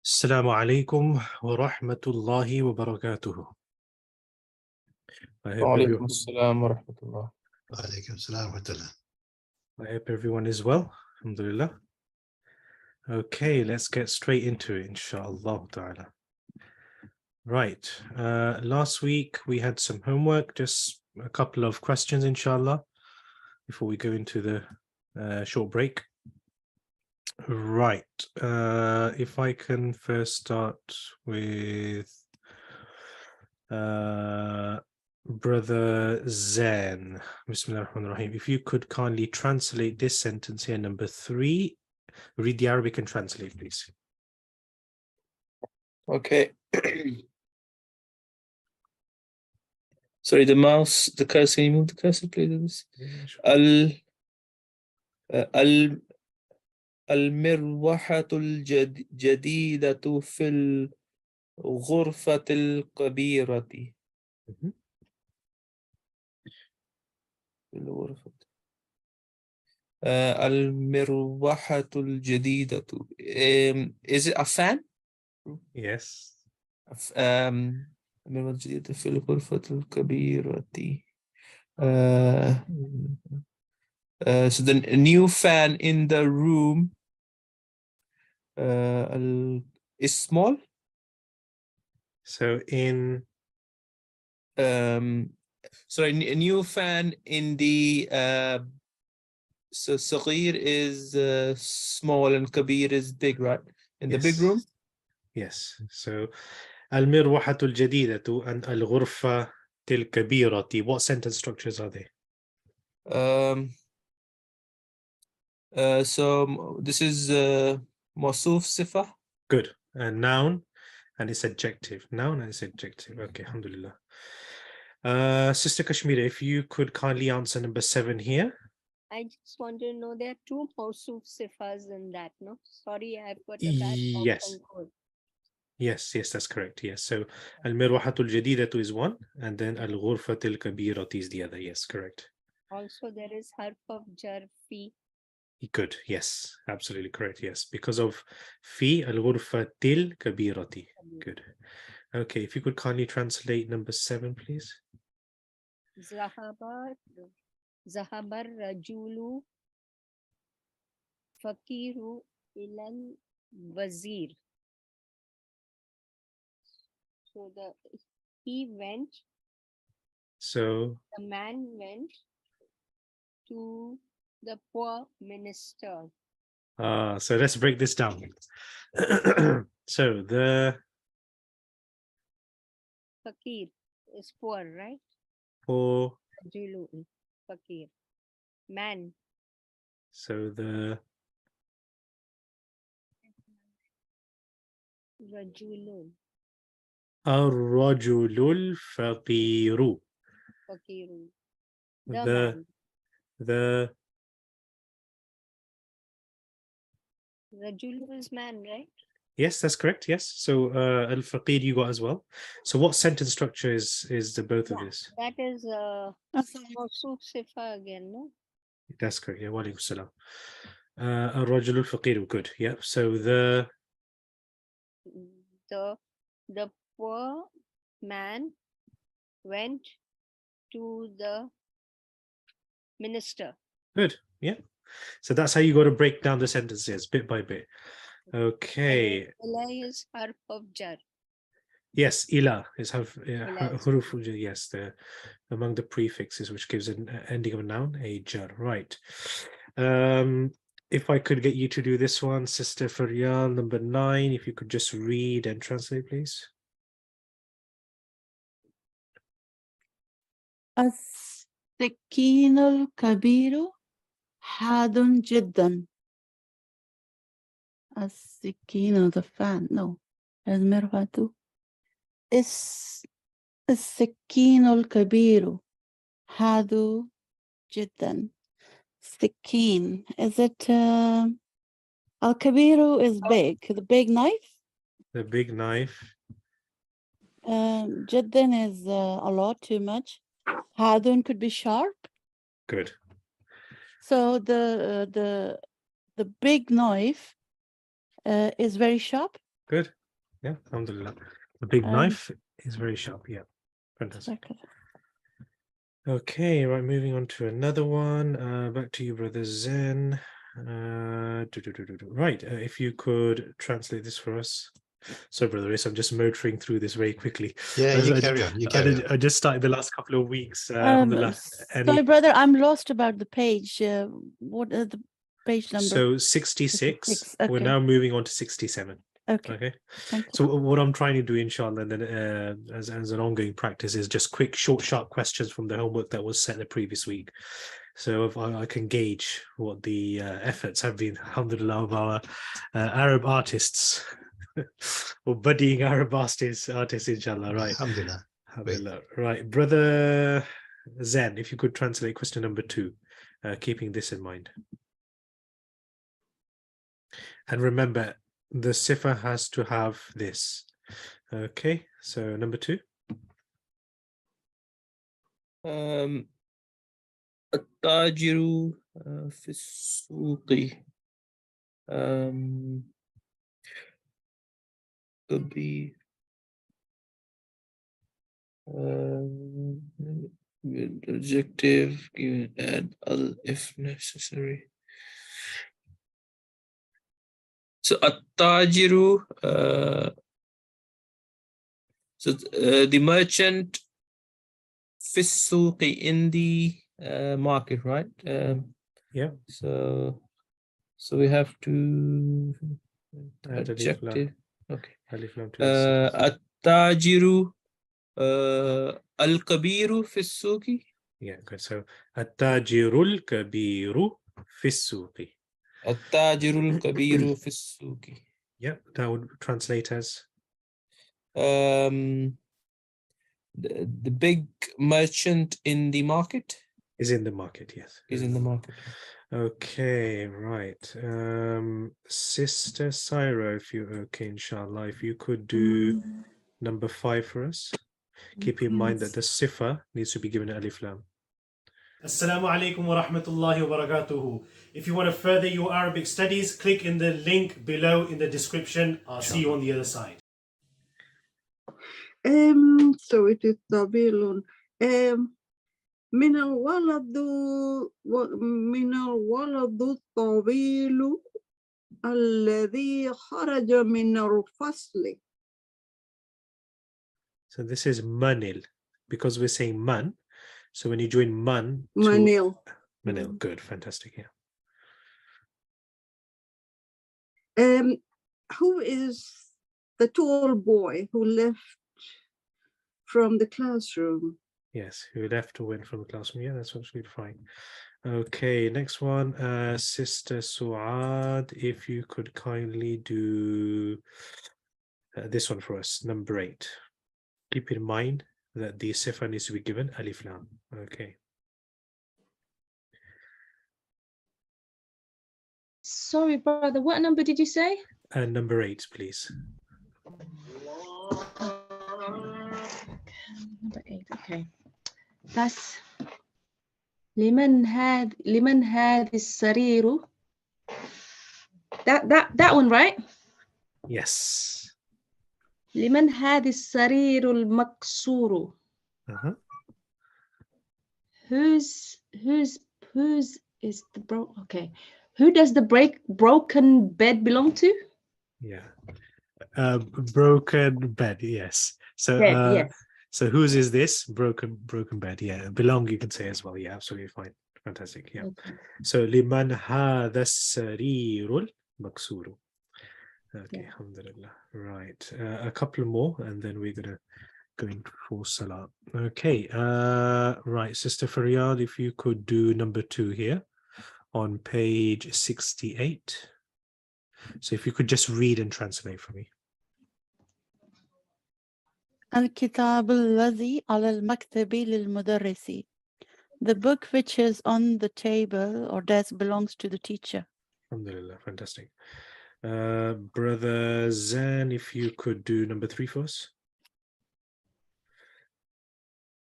Assalamu alaikum wa rahmatullahi wa barakatuh. وعليكم السلام ورحمة الله. وعليكم السلام ورحمة الله. I hope everyone is well. Alhamdulillah. Okay, let's get straight into it, inshallah ta'ala. Right. Last week we had some homework, just a couple of questions, inshallah, before we go into the short break. Right. If I can first start with Brother Zen. Bismillah ar-Rahman ar-Rahim. If you could kindly translate this sentence here, number 3. Read the Arabic and translate, please. Okay. Sorry, the mouse, the cursor, can you move the cursor, please? المروحة الجديدة في الغرفة الكبيرة. المروحة الجديدة. Is it a fan? Yes. المروحة الجديدة في الغرفة الكبيرة. So the new fan in the room is small. So in sorry, a new fan in the so صغير is small and kabir is big, right? In the big room. Yes. So المروحة الجديدة and الغرفة الكبيرة. What sentence structures are they? So this is موصوف صفة. Good. A noun and it's adjective. Noun and it's adjective. Okay, alhamdulillah. Sister Kashmira, if you could kindly answer number 7 here. I just want to know there are 2 Mawsuf Sifas in that, no? Sorry, I've got a bad Yes. Yes, that's correct. Yes. So Al-Mirwahatul Jadidatu is one, and then Al-Ghurfatil Kabirati is the other. Yes, correct. Also, there is harf of jar fi. Good. Yes, absolutely correct. Yes, because of fi Al-Ghurfatil Kabirati. Good. Okay, if you could kindly translate number 7, please. Zahabar Rajulu Fakiru Ilan Wazir. So he went. So the man went to the poor minister. So let's break this down. So the Fakir is poor, right? poor. Rajulu, Fakir. Man. So the Rajulun. Ar-Rajulul Faqiru. Fakiru. The Rajulu is man, right? Yes, that's correct. Yes. So Al-Faqir you got as well. So what sentence structure is the both of this? That is Mawsuf Sifa again, no? That's correct. Yeah, wa alaikum salam. Ar-Rajulul Faqir, good. Yeah. So the poor man went to the minister. Good. Yeah. So that's how you got to break down the sentences bit by bit. Okay. Ila is harf of jar. Yes, ila is huruf. Yes, among the prefixes, which gives an ending of a noun, a jar. Right. If I could get you to do this one, Sister Faryal, number 9, if you could just read and translate, please. السكين الكبير حاد جدا. السكين, the fan, no. المرفأ السكين الكبير حاد جدا. Sikin, is it Al-Kabiru is big, the big knife? The big knife. Jiddan is a lot, too much. Hadun could be sharp. Good. So the big knife is very sharp. Good. Yeah, alhamdulillah. The big Um, knife is very sharp. Yeah, fantastic. Okay, right, moving on to another one. Back to you, Brother Zen. Right, if you could translate this for us. So, Brother Is, I'm just motoring through this very quickly. Yeah, you I carry on. You carry on. I just started the last couple of weeks. Alhamdulillah. Sorry, brother, I'm lost about the page. What are the page number? So 66. 66, We're okay. now moving on to 67. Okay, Okay. thank you. So what I'm trying to do, inshallah, and then as an ongoing practice, is just quick, short, sharp questions from the homework that was set the previous week. So if I can gauge what the efforts have been, alhamdulillah, of our Arab artists or budding Arab artists, inshallah. Right. Alhamdulillah. Alhamdulillah. Right. Brother Zen, if you could translate question number 2, keeping this in mind. And remember, the sifa has to have this. Okay, so number 2. التاجر في السوق could be adjective given add al if necessary. So التاجر the merchant في السوق in the market, right? Yeah. So we have to Add alif lam. adjective. Okay. Alif lam to the sentence. التاجر الكبير في السوق. Yeah, good. So التاجر الكبير في السوق. التاجر الكبير في السوق. Yeah, that would translate as the big merchant in the market is in the market. Yes, is in the market. Okay, right. Sister Syra, if you're okay, inshallah, if you could do number 5 for us. Keep in mind that the sifa needs to be given alif lam. Assalamu alaikum wa rahmatullahi wa barakatuhu. If you want to further your Arabic studies, click in the link below in the description. I'll see you on the other side. So it is طويل. من الولد الطويل الذي خرج من الفصل. So this is manil, because we're saying man. So when you join man to Manil. manil, good, fantastic, yeah. Who is the tall boy who left from the classroom? Yes, who left or went from the classroom. Yeah, that's absolutely fine. Okay, next one, Sister Suad, if you could kindly do this one for us, number 8. Keep in mind that the sifa needs to be given alif lam. Okay. Sorry, brother, what number did you say? And number 8, please. Number 8, okay. That's لمن هذا السرير. That one, right? Yes. لمن هذا السرير المكسور. Whose is the okay? Who does the broken bed belong to? Yeah. Broken bed, yes. So Yes. so whose is this? Broken bed, yeah. Belong, you can say as well. Yeah, absolutely fine. Fantastic. Yeah. Okay. So liman hadha sarirul maksuru. Okay, Yeah. alhamdulillah. Right. A couple more and then we're gonna go in for salah. Okay, right, Sister Faryad, if you could do number 2 here on page 68. So if you could just read and translate for me. الكتاب الذي على المكتب للمدرس. The book which is on the table or desk belongs to the teacher. Alhamdulillah, fantastic. Brother Zan, if you could do number 3 for us.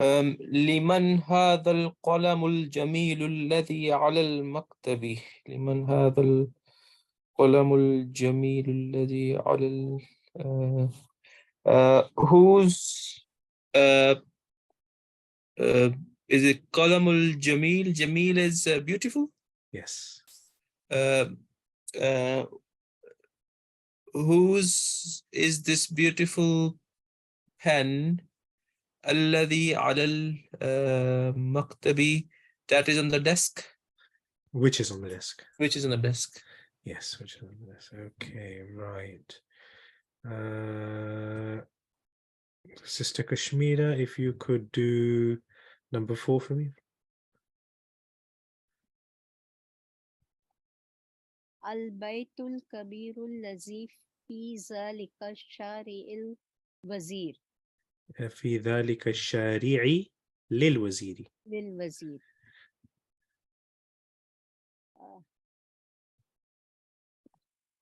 لمن هذا القلم الجميل الذي على المكتب. لمن هذا القلم الجميل الذي على whose uh, uh, is it قلم الجميل? Jamil is beautiful. Yes. Whose is this beautiful pen? الذي على المكتب, that is on the desk. Which is on the desk? Which is on the desk. Yes, which is on the desk. Okay, right. Sister Kashmira, if you could do number 4 for me. Al-Baytul Kabirul Lazi fi zalika shari'il wazir. في ذلك الشارع للوزير. Lil Wazir.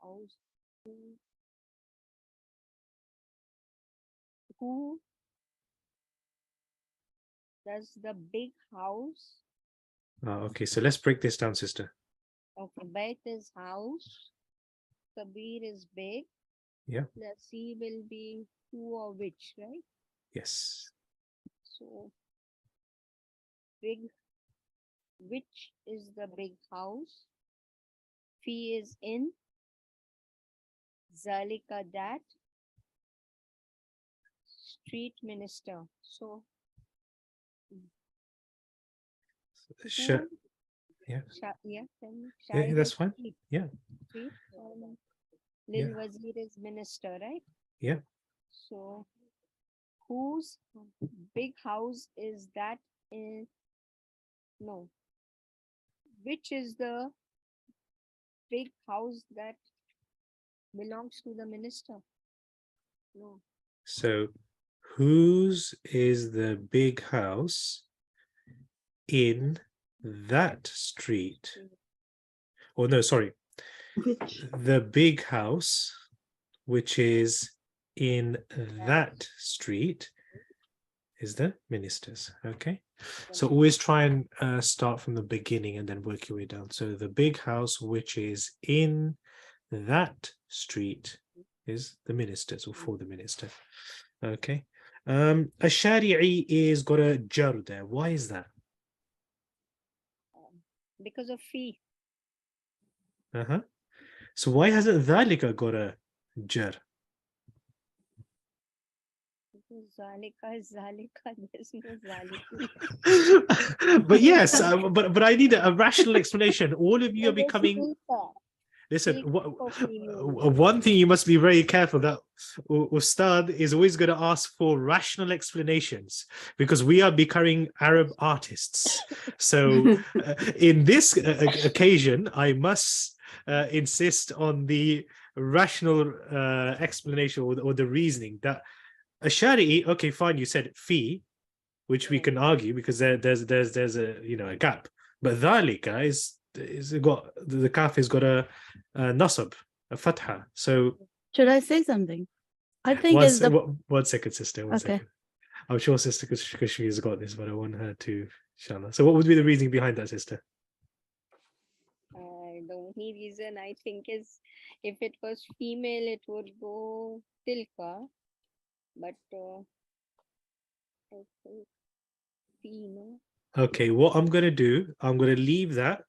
House. Who does the big house? Okay, so let's break this down, sister. Okay, Bait is house. Kabir is big. Yeah. Lasi will be who or which, right? Yes. So, big, which is the big house? Fi is in. Zalika that. Street minister. So, Sure. who- Yeah. yeah, tell me. Yeah, Shahid that's is fine. street. Yeah. Street. Lil Yeah. Wazir is minister, right? Yeah. So, whose big house is that in? No. Which is the big house that belongs to the minister? No. So, whose is the big house in that street? Oh, no, sorry. Which? The big house, which is in that street, is the minister's. Okay. So always try and start from the beginning and then work your way down. So the big house, which is in that street, is the minister's or for the minister. Okay. A shari'i is got a jar there. Why is that? Because of fee. Uh-huh. So why hasn't dhalika got a jar? Because Zalika is Zalika. There's no Zalika. But yes, but I need a rational explanation. All of you are becoming. Listen, one thing you must be very careful that Ustad is always going to ask for rational explanations because we are becoming Arab artists. So in this occasion, I must insist on the rational explanation or the reasoning that a shari'i, okay, fine, you said fee, which we can argue because there's a a gap, but dhalika is got the kaf has got a nasab, a fatha. So Should I say something? I think one, it's the one second, sister. One Okay. second. I'm sure Sister Kashmir's got this, but I want her to, inshallah. So what would be the reasoning behind that, sister? The only reason I think is if it was female, it would go tilka. But I think fee, no? Okay, what I'm going to do, I'm going to leave that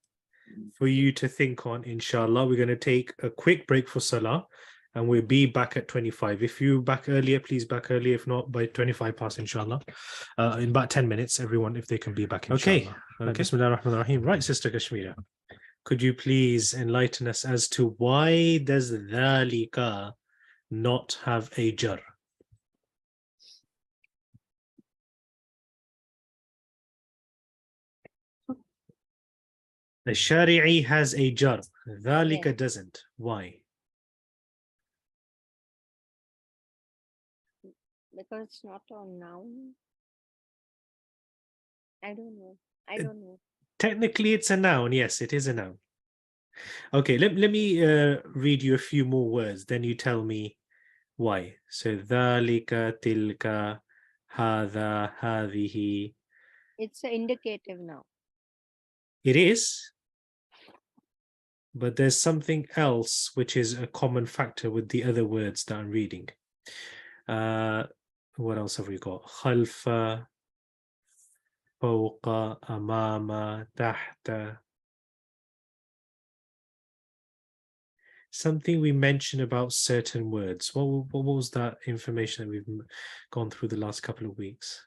for you to think on, inshallah. We're going to take a quick break for salah and we'll be back at 25. If you back earlier, please back earlier. If not, by 25 past, inshallah. In about 10 minutes, everyone, if they can be back, inshallah. Okay. Bismillah ar-Rahman ar-Rahim. Right, Sister Kashmira. Could you please enlighten us as to why does dhalika not have a jar? The shari'i has a jar. Dhalika doesn't. Why? Because it's not a noun. I don't know. I don't know. Technically, it's a noun. Yes, it is a noun. Okay, let me read you a few more words. Then you tell me why. So, dhalika, tilka, hadha, hadhihi. It's an indicative noun. It is. but there's something else which is a common factor with the other words that I'm reading. What else have we got? خلف, فوق, أمام, تحت. Something we mentioned about certain words. What was that information that we've gone through the last couple of weeks?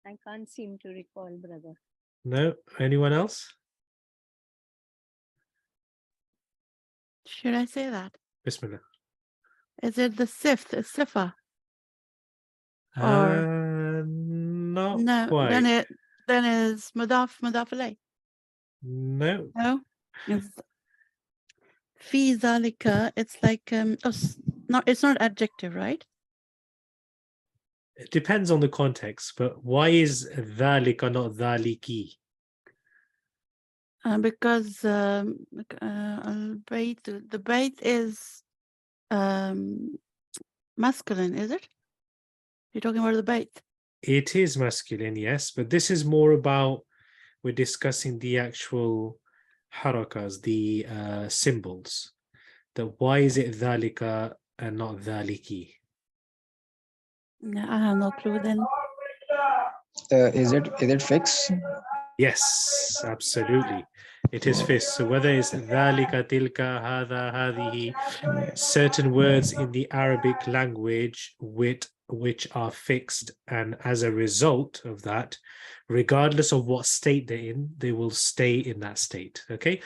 I can't seem to recall, brother. No? Anyone else? Should I say that? Bismillah. Is it the sifa? Or Not no, quite. then is mudaf alayh. No. No? It's fi zalika, it's like it's not adjective, right? It depends on the context, but why is ذلك not ذلكي? Because the bayt is masculine, is it? You're talking about the bayt. It is masculine, yes, but this is more about, we're discussing the actual harakas, the symbols. That why is it ذلك and not ذلكي? No, I have no clue then. Is it fixed? Yes, absolutely. It is fixed. So whether it's ذلك, تلك, هذا, هذه, certain words in the Arabic language which are fixed, and as a result of that, regardless of what state they're in, they will stay in that state. Okay.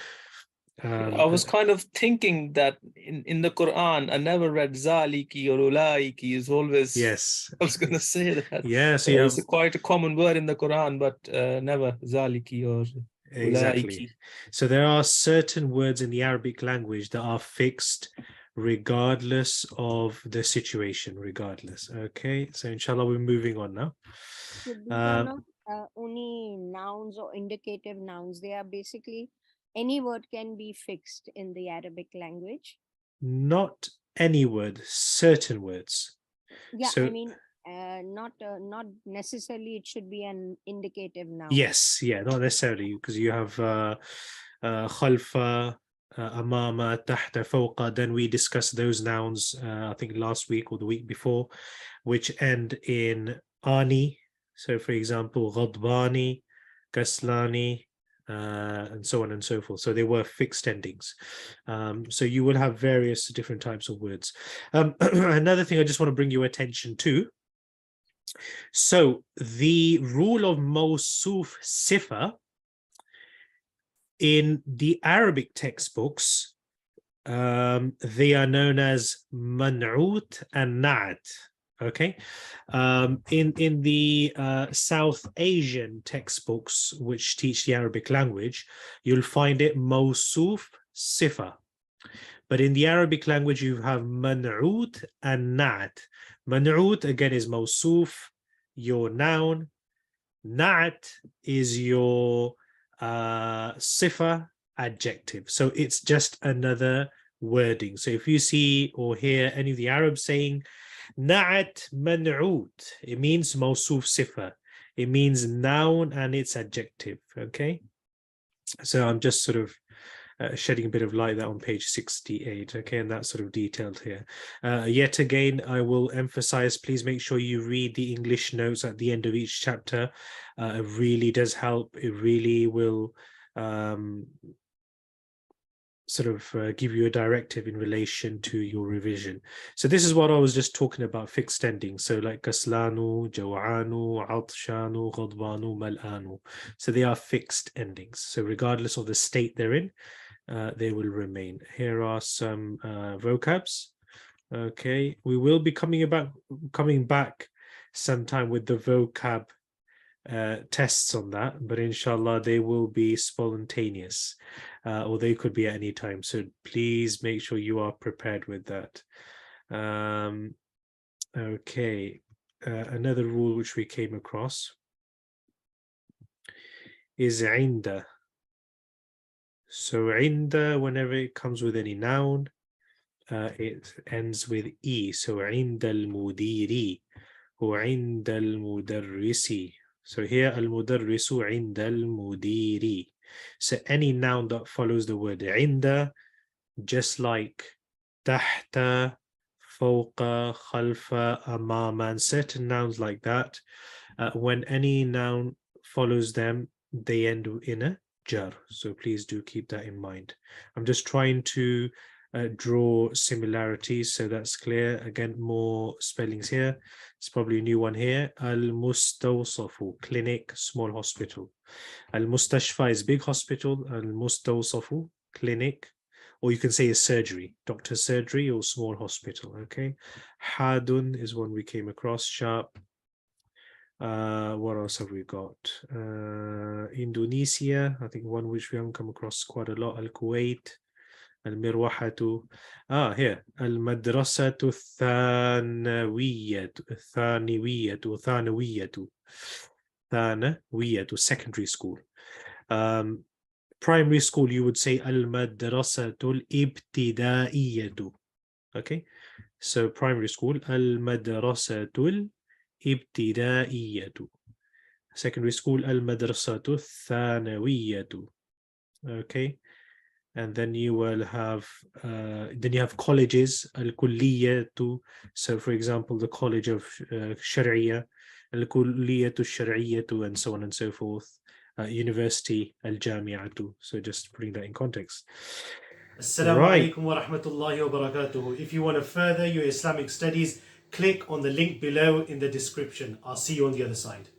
I was kind of thinking that in the Quran, I never read zaliki or ulaiki. Is always, yes. I was going to say that. Yeah, so It's quite a common word in the Quran, but never zaliki or exactly. ulaiki. So there are certain words in the Arabic language that are fixed regardless of the situation, regardless. Okay, so inshallah we're moving on now. So these are not only nouns or indicative nouns. They are basically any word can be fixed in the Arabic language. Not any word, certain words. Yeah, So, I mean, not necessarily it should be an indicative noun. yes, yeah, not necessarily, because you have khalfa, amama, tahta, fawqa. Then we discussed those nouns, I think last week or the week before, which end in ani. So, for example, ghadbani, kaslani, and so on and so forth. So they were fixed endings. So you will have various different types of words. Another thing I just want to bring your attention to. So the rule of mawsuf sifa in the Arabic textbooks, they are known as man'ut and na'at. Okay, in the South Asian textbooks which teach the Arabic language, you'll find it mawsuf sifa, but in the Arabic language you have man'ut and na'at. Man'ut again is mawsuf, your noun. Na'at is your sifa, adjective. So it's just another wording. So if you see or hear any of the Arabs saying Na'at man'ut, it means mawsuf sifa. It means noun and its adjective. Okay. So I'm just sort of shedding a bit of light there on page 68. Okay, and that's sort of detailed here. Yet again, I will emphasize, please make sure you read the English notes at the end of each chapter. It really does help. It really will sort of give you a directive in relation to your revision. So this is what I was just talking about, fixed endings. So like kaslanu, jawanu, atshanu, ghadbanu, mal'anu. So they are fixed endings. So regardless of the state they're in, they will remain. Here are some vocabs. Okay, we will be coming back sometime with the vocab tests on that, but inshallah they will be spontaneous, or they could be at any time, so please make sure you are prepared with that. Okay, another rule which we came across is inda. So inda, whenever it comes with any noun, it ends with e. So inda al-mudiri or inda al-mudarrisi. So here المدرس عند المدير. So any noun that follows the word عند, just like تحت, فوق, خلف, أمام, and certain nouns like that, when any noun follows them, they end in a jar. So please do keep that in mind. I'm just trying to draw similarities so that's clear. Again, more spellings here. It's probably a new one here. Al-Mustawsafu, clinic, small hospital. Al-Mustashfa is big hospital. Al-Mustawsafu, clinic. Or you can say a surgery, doctor's surgery or small hospital, okay? Hadun is one we came across, sharp. What else have we got? Indonesia, I think one which we haven't come across quite a lot. Al-Kuwait, Al-Mirwahatu. Here. Al-Madrasatu Thanawiyatu, secondary school. Primary school, you would say Al-Madrasatul Ibtidaiyatu. Okay, so primary school, Al-Madrasatul Ibtidaiyatu. Secondary school, Al-Madrasatu Thanawiyatu. Okay, and then you will have colleges, Al-Kulliyatu. So for example, the College of Sharia, Al-Kulliyatu Shar'iyatu, and so on and so forth. University, Al-Jami'atu. So just putting that in context. Assalamu Right. alaikum wa rahmatullahi wa barakatuhu. If you want to further your Islamic studies, click on the link below in the description. I'll see you on the other side.